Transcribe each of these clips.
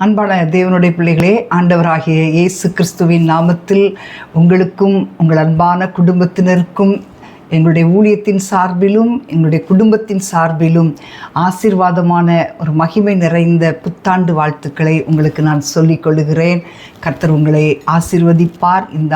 அன்பான தேவனுடைய பிள்ளைகளே, ஆண்டவராகிய இயேசு கிறிஸ்துவின் நாமத்தில் உங்களுக்கும் உங்கள் அன்பான குடும்பத்தினருக்கும் எங்களுடைய ஊழியத்தின் சார்பிலும் எங்களுடைய குடும்பத்தின் சார்பிலும் ஆசீர்வாதமான ஒரு மகிமை நிறைந்த புத்தாண்டு வாழ்த்துக்களை உங்களுக்கு நான் சொல்லிக் கொள்கிறேன். கர்த்தர் உங்களை ஆசீர்வதிப்பார். இந்த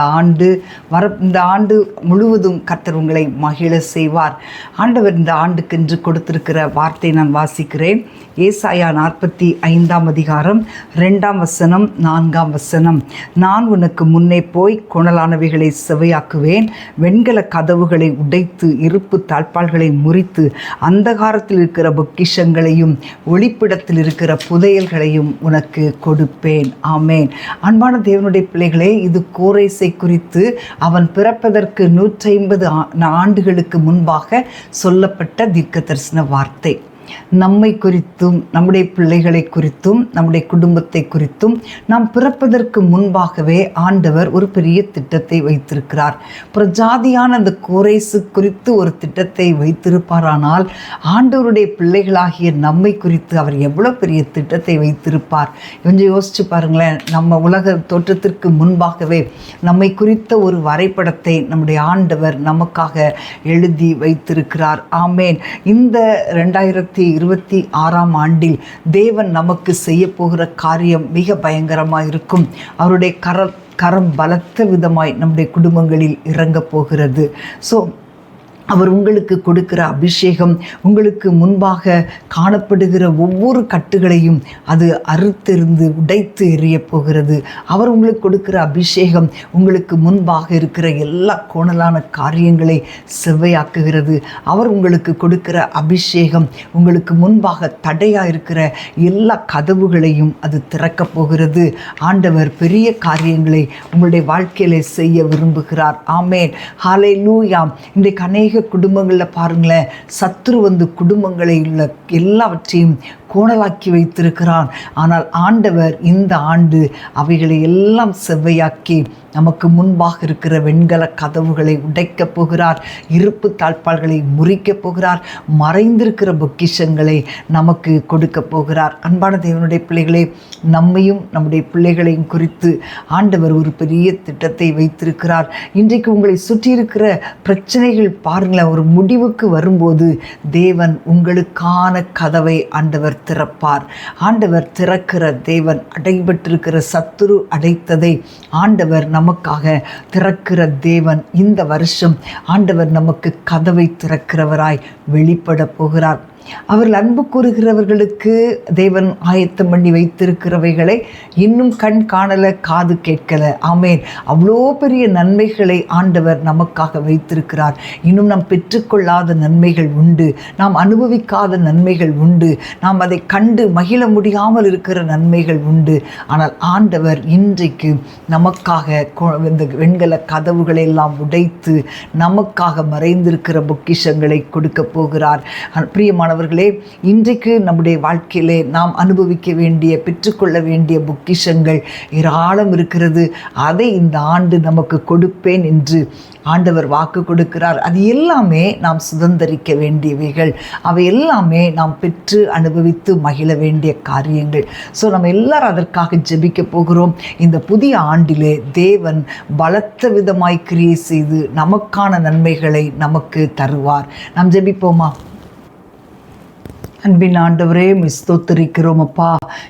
ஆண்டு முழுவதும் கர்த்தர் உங்களை மகிழ செய்வார். ஆண்டவர் இந்த ஆண்டுக்கென்று கொடுத்திருக்கிற வார்த்தை நான் வாசிக்கிறேன். ஏசாயா 45 அதிகாரம் 2 வசனம் 4 வசனம். நான் உனக்கு முன்னே போய் கோணலானவைகளை செவையாக்குவேன், வெண்கல கதவுகளை உடைத்து இருப்பு தாழ்பால்களை முறித்து அந்தகாரத்தில் இருக்கிற பொக்கிஷங்களையும் ஒளிப்பிடத்தில் இருக்கிற புதையல்களையும் உனக்கு கொடுப்பேன். ஆமேன். அன்பான தேவனுடைய பிள்ளைகளே, இது கோரேசை குறித்து அவன் பிறப்பதற்கு 150 ஆண்டுகளுக்கு முன்பாக சொல்லப்பட்ட தீர்க்க தரிசன வார்த்தை. நம்மை குறித்தும் நம்முடைய பிள்ளைகளை குறித்தும் நம்முடைய குடும்பத்தை குறித்தும் நாம் பிறப்பதற்கு முன்பாகவே ஆண்டவர் ஒரு பெரிய திட்டத்தை வைத்திருக்கிறார். பிரஜாதியான அந்த கோரேசு குறித்து ஒரு திட்டத்தை வைத்திருப்பாரானால் ஆண்டவருடைய பிள்ளைகளாகிய நம்மை குறித்து அவர் எவ்வளோ பெரிய திட்டத்தை வைத்திருப்பார். கொஞ்சம் யோசிச்சு பாருங்களேன். நம்ம உலக தோற்றத்திற்கு முன்பாகவே நம்மை குறித்த ஒரு வரைபடத்தை நம்முடைய ஆண்டவர் நமக்காக எழுதி வைத்திருக்கிறார். ஆமேன். இந்த 2026 ஆண்டில் தேவன் நமக்கு செய்ய போகிற காரியம் மிக பயங்கரமாக இருக்கும். அவருடைய கரம் பலத்த விதமாய் நம்முடைய குடும்பங்களில் இறங்கப் போகிறது. அவர் உங்களுக்கு கொடுக்கிற அபிஷேகம், உங்களுக்கு முன்பாக காணப்படுகிற ஒவ்வொரு கட்டுகளையும் அது அறுத்தெறிந்து உடைத்து எறிய போகிறது. அவர் உங்களுக்கு கொடுக்கிற அபிஷேகம் உங்களுக்கு முன்பாக இருக்கிற எல்லா கோணலான காரியங்களை செவ்வையாக்குகிறது. அவர் உங்களுக்கு கொடுக்கிற அபிஷேகம் உங்களுக்கு முன்பாக தடையாக இருக்கிற எல்லா கதவுகளையும் அது திறக்கப் போகிறது. ஆண்டவர் பெரிய காரியங்களை உங்களுடைய வாழ்க்கையில செய்ய விரும்புகிறார். ஆமேன். ஹல்லேலூயா. இன்றைக்கு அநேக குடும்பங்களில் பாருங்களேன், சத்துரு வந்து குடும்பங்களை உள்ள எல்லாவற்றையும் கோணலாக்கி வைத்திருக்கிறான். ஆனால் ஆண்டவர் இந்த ஆண்டு அவைகளை எல்லாம் செவ்வையாக்கி நமக்கு முன்பாக இருக்கிற வெண்கல கதவுகளை உடைக்கப் போகிறார். இருப்பு தாழ்பால்களை முறிக்கப் போகிறார். மறைந்திருக்கிற பொக்கிஷங்களை நமக்கு கொடுக்க போகிறார். அன்பான தேவனுடைய பிள்ளைகளே, நம்மையும் நம்முடைய பிள்ளைகளையும் குறித்து ஆண்டவர் ஒரு பெரிய திட்டத்தை வைத்திருக்கிறார். இன்றைக்கு உங்களை சுற்றி இருக்கிற பிரச்சனைகள் பாருங்களேன், ஒரு முடிவுக்கு வரும்போது தேவன் உங்களுக்கான கதவை ஆண்டவர் திறப்பார். ஆண்டவர் திறக்கிற தேவன். அடைபட்டிருக்கிற சத்துரு அடைத்ததை ஆண்டவர் நமக்காக திறக்கிற தேவன். இந்த வருஷம் ஆண்டவர் நமக்கு கதவை திறக்கிறவராய் வெளிப்பட போகிறார். அவர்கள் அன்பு கூறுகிறவர்களுக்கு தேவன் ஆயத்தம் பண்ணி வைத்திருக்கிறவைகளை இன்னும் கண் காணலை, காது கேட்கலை. ஆமேன். அவ்வளோ பெரிய நன்மைகளை ஆண்டவர் நமக்காக வைத்திருக்கிறார். இன்னும் நாம் பெற்றுக்கொள்ளாத நன்மைகள் உண்டு, நாம் அனுபவிக்காத நன்மைகள் உண்டு, நாம் அதை கண்டு மகிழ முடியாமல் இருக்கிற நன்மைகள் உண்டு. ஆனால் ஆண்டவர் இன்றைக்கு நமக்காக இந்த வெண்கல கதவுகளை எல்லாம் உடைத்து நமக்காக மறைந்திருக்கிற பொக்கிஷங்களை கொடுக்க போகிறார். பிரியமான அவர்களே, இன்றைக்கு நம்முடைய வாழ்க்கையிலே நாம் அனுபவிக்க வேண்டிய, பெற்றுக்கொள்ள வேண்டிய பொக்கிஷங்கள் ஏராளம் இருக்கிறது. அதை இந்த ஆண்டு நமக்கு கொடுப்பேன் என்று ஆண்டவர் வாக்கு கொடுக்கிறார். அது எல்லாமே நாம் சுதந்தரிக்க வேண்டியவைகள். அவை எல்லாமே நாம் பெற்று அனுபவித்து மகிழ வேண்டிய காரியங்கள். நம்ம எல்லாரும் அதற்காக ஜெபிக்க போகிறோம். இந்த புதிய ஆண்டிலே தேவன் பலத்த விதமாய் கிரியை செய்து நமக்கான நன்மைகளை நமக்கு தருவார். நாம் ஜெபிப்போமா? அன்பின் ஆண்டவரே, உம்மை ஸ்தோத்திரிக்கிறோம் அப்பா.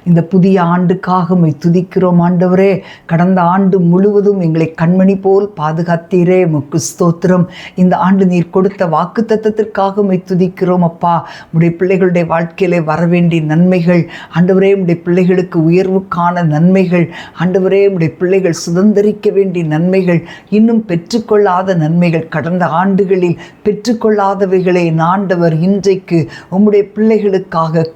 இந்த புதிய ஆண்டுக்காக உம்மை துதிக்கிறோம் ஆண்டவரே. கடந்த ஆண்டு முழுவதும் எங்களை கண்மணி போல் பாதுகாத்தீரே, உமக்கு ஸ்தோத்திரம். இந்த ஆண்டு நீர் கொடுத்த வாக்கு தத்தத்திற்காக உம்மை துதிக்கிறோம் அப்பா. உம்முடைய பிள்ளைகளுடைய வாழ்க்கையிலே வரவேண்டிய நன்மைகள் ஆண்டவரே, உம்முடைய பிள்ளைகளுக்கு உயர்வுக்கான நன்மைகள் ஆண்டவரே, உம்முடைய பிள்ளைகள் சுதந்திரிக்க வேண்டிய நன்மைகள், இன்னும் பெற்றுக்கொள்ளாத நன்மைகள், கடந்த ஆண்டுகளில் பெற்றுக்கொள்ளாதவைகளை ஆண்டவர் இன்றைக்கு உம்முடைய பிள்ளைகளுக்காக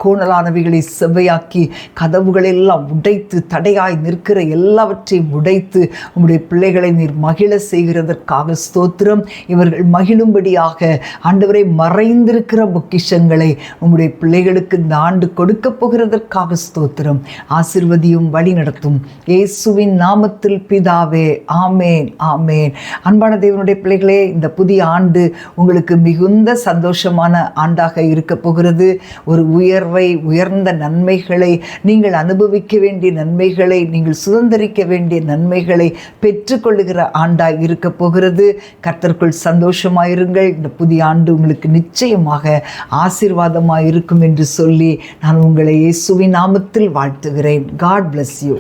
கோணலானவைகளை செவ்வையாக்கி கதவுகளெல்லாம் உடைத்து தடையாய் நிற்கிற எல்லாவற்றையும் உடைத்து உம்முடைய பிள்ளைகளை நீர் மகிழ செய்கிறதற்காக ஸ்தோத்திரம். இவர்கள் மகிழும்படியாக ஆண்டவரை மறைந்திருக்கிற பொக்கிஷங்களை உம்முடைய பிள்ளைகளுக்கு இந்த ஆண்டு கொடுக்க போகிறதற்காக ஸ்தோத்திரம். ஆசீர்வதியும் வழி நடத்தும் இயேசுவின் நாமத்தில் பிதாவே, ஆமேன், ஆமேன். அன்பான தேவனுடைய பிள்ளைகளே, இந்த புதிய ஆண்டு உங்களுக்கு மிகுந்த சந்தோஷமான ஆண்டாக இருக்க போகிறது. ஒரு உயர்வை, உயர்ந்த நன்மைகளை, நீங்கள் அனுபவிக்க வேண்டிய நன்மைகளை, நீங்கள் சுதந்திரிக்க வேண்டிய நன்மைகளை பெற்றுக்கொள்ளுகிற ஆண்டாய் இருக்க போகிறது. கர்த்தருக்குள் சந்தோஷமாயிருங்கள். இந்த புதிய ஆண்டு உங்களுக்கு நிச்சயமாக ஆசீர்வாதமாக இருக்கும் என்று சொல்லி நான் உங்களை இயேசுவின் நாமத்தில் வாழ்த்துகிறேன். God bless you.